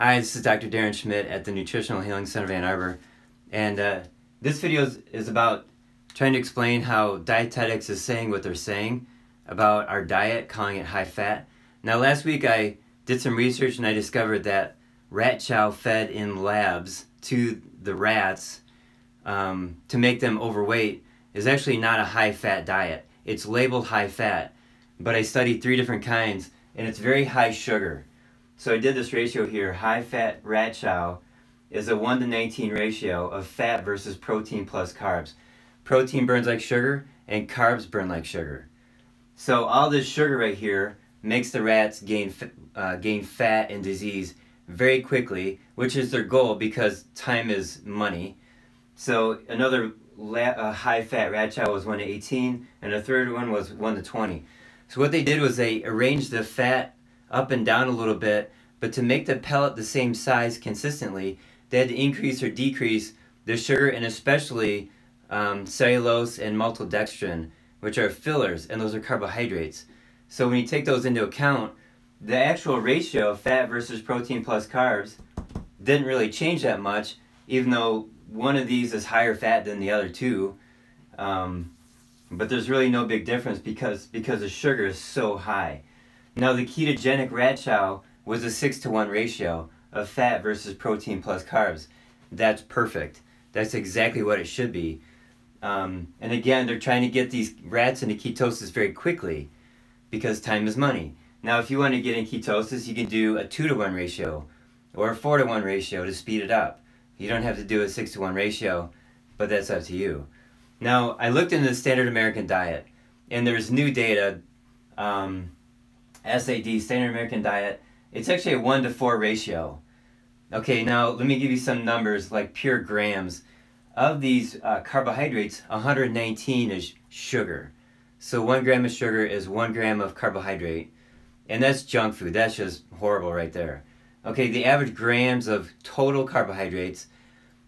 Hi, this is Dr. Darren Schmidt at the Nutritional Healing Center of Ann Arbor, and this video is about trying to explain how dietetics is saying what they're saying about our diet, calling it high fat. Now last week I did some research and I discovered that rat chow fed in labs to the rats to make them overweight is actually not a high fat diet. It's labeled high fat, but I studied 3 different kinds and it's very high sugar. So I did this ratio here. High fat rat chow is a 1:19 ratio of fat versus protein plus carbs. Protein burns like sugar and carbs burn like sugar. So all this sugar right here makes the rats gain fat and disease very quickly, which is their goal because time is money. So another high fat rat chow was 1:18 and a third one was 1:20. So what they did was they arranged the fat up and down a little bit, but to make the pellet the same size consistently, they had to increase or decrease the sugar and especially cellulose and maltodextrin, which are fillers, and those are carbohydrates. So when you take those into account, the actual ratio of fat versus protein plus carbs didn't really change that much, even though one of these is higher fat than the other two. But there's really no big difference because the sugar is so high. Now the ketogenic rat chow was a 6:1 ratio of fat versus protein plus carbs. That's perfect. That's exactly what it should be. And again, they're trying to get these rats into ketosis very quickly because time is money. Now if you want to get in ketosis, you can do a 2:1 ratio or a 4:1 ratio to speed it up. You don't have to do a 6:1 ratio, but that's up to you. Now I looked into the standard American diet and there's new data, SAD, Standard American Diet, it's actually a 1:4 ratio. Okay, now let me give you some numbers like pure grams. Of these carbohydrates, 119 is sugar. So 1 gram of sugar is 1 gram of carbohydrate. And that's junk food. That's just horrible right there. Okay, the average grams of total carbohydrates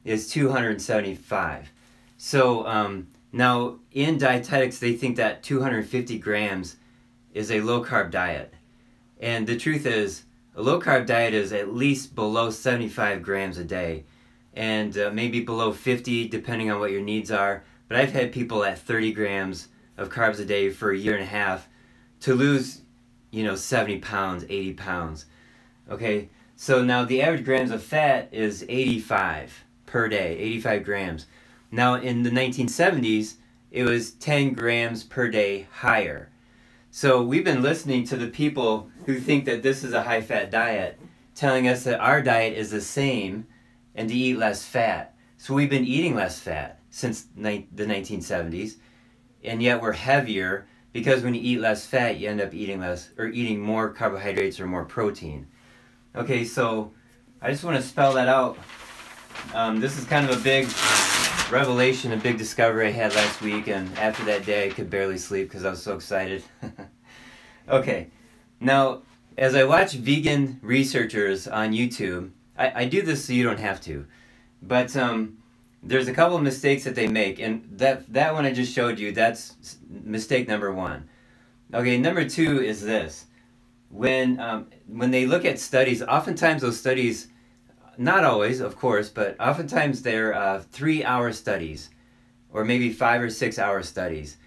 is 275. So now in dietetics, they think that 250 grams is a low-carb diet. And the truth is, a low-carb diet is at least below 75 grams a day, and maybe below 50 depending on what your needs are. But I've had people at 30 grams of carbs a day for a year and a half to lose, 70 pounds, 80 pounds. Okay, so now the average grams of fat is 85 per day, 85 grams. Now in the 1970s, it was 10 grams per day higher. So we've been listening to the people who think that this is a high-fat diet, telling us that our diet is the same and to eat less fat. So we've been eating less fat since the 1970s, and yet we're heavier because when you eat less fat, you end up eating less or eating more carbohydrates or more protein. Okay, so I just want to spell that out. This is kind of a big revelation, a big discovery I had last week, and after that day I could barely sleep because I was so excited. Okay, now as I watch vegan researchers on YouTube, I do this so you don't have to, but there's a couple of mistakes that they make, and that one I just showed you, that's mistake number 1. Okay, number 2 is this. When they look at studies, oftentimes those studies, not always, of course, but oftentimes they're 3-hour studies or maybe 5 or 6 hour studies.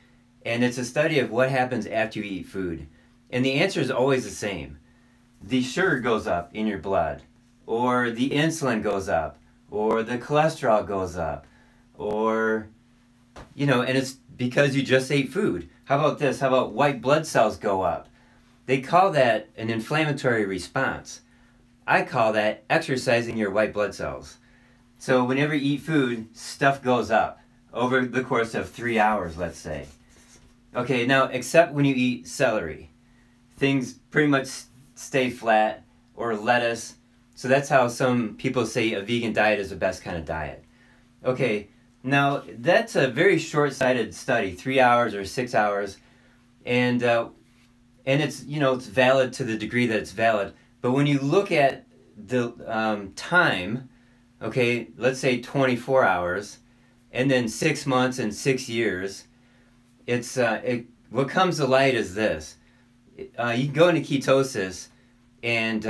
And it's a study of what happens after you eat food. And the answer is always the same. The sugar goes up in your blood, or the insulin goes up, or the cholesterol goes up, or, and it's because you just ate food. How about this? How about white blood cells go up? They call that an inflammatory response. I call that exercising your white blood cells. So whenever you eat food, stuff goes up over the course of 3 hours, let's say. Okay, now except when you eat celery. Things pretty much stay flat, or lettuce. So that's how some people say a vegan diet is the best kind of diet. Okay, now that's a very short-sighted study, 3 hours or 6 hours. And it's, it's valid to the degree that it's valid. But when you look at the time, okay, let's say 24 hours, and then 6 months and 6 years, what comes to light is this. You can go into ketosis, and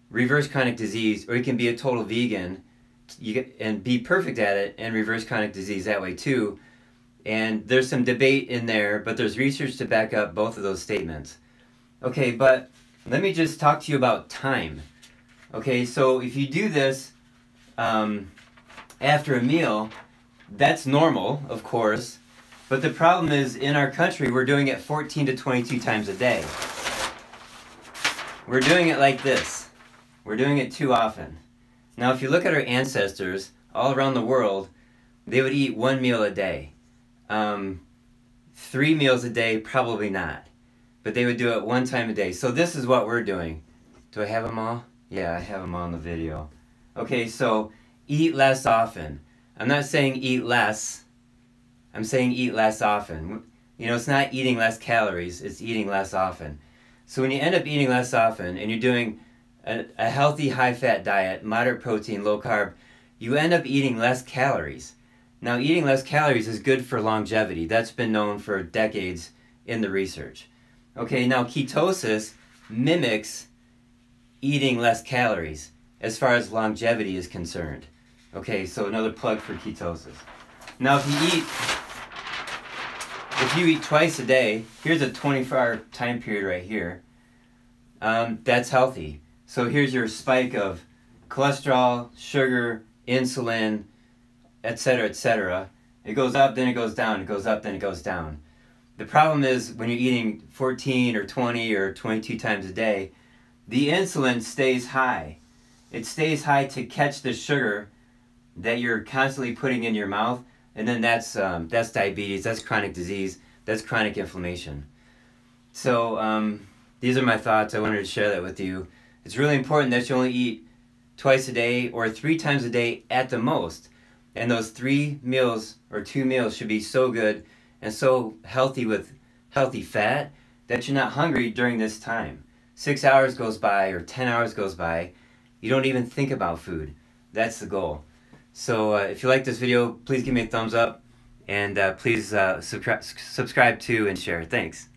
reverse chronic disease, or you can be a total vegan and be perfect at it and reverse chronic disease that way too. And there's some debate in there, but there's research to back up both of those statements. Okay, but let me just talk to you about time. Okay, so if you do this after a meal, that's normal, of course, but the problem is in our country we're doing it 14 to 22 times a day. We're doing it like this. We're doing it too often. Now if you look at our ancestors all around the world, they would eat 1 meal a day. 3 meals a day, probably not. But they would do it 1 time a day. So this is what we're doing. Do I have them all? Yeah, I have them all in the video. Okay, so eat less often. I'm not saying eat less. I'm saying eat less often. You know, it's not eating less calories, it's eating less often. So when you end up eating less often and you're doing a healthy high-fat diet, moderate protein, low carb, you end up eating less calories. Now, eating less calories is good for longevity. That's been known for decades in the research. Okay, now ketosis mimics eating less calories as far as longevity is concerned. Okay, so another plug for ketosis. Now, if you eat twice a day, here's a 24-hour time period right here. That's healthy. So here's your spike of cholesterol, sugar, insulin, etc., etc. It goes up, then it goes down. It goes up, then it goes down. The problem is when you're eating 14 or 20 or 22 times a day, the insulin stays high. It stays high to catch the sugar that you're constantly putting in your mouth, and then that's diabetes, that's chronic disease, that's chronic inflammation. So these are my thoughts. I wanted to share that with you. It's really important that you only eat twice a day or 3 times a day at the most. And those 3 meals or 2 meals should be so good and so healthy with healthy fat that you're not hungry during this time. 6 hours goes by or 10 hours goes by, you don't even think about food. That's the goal. So if you like this video, please give me a thumbs up and please subscribe to and share. Thanks.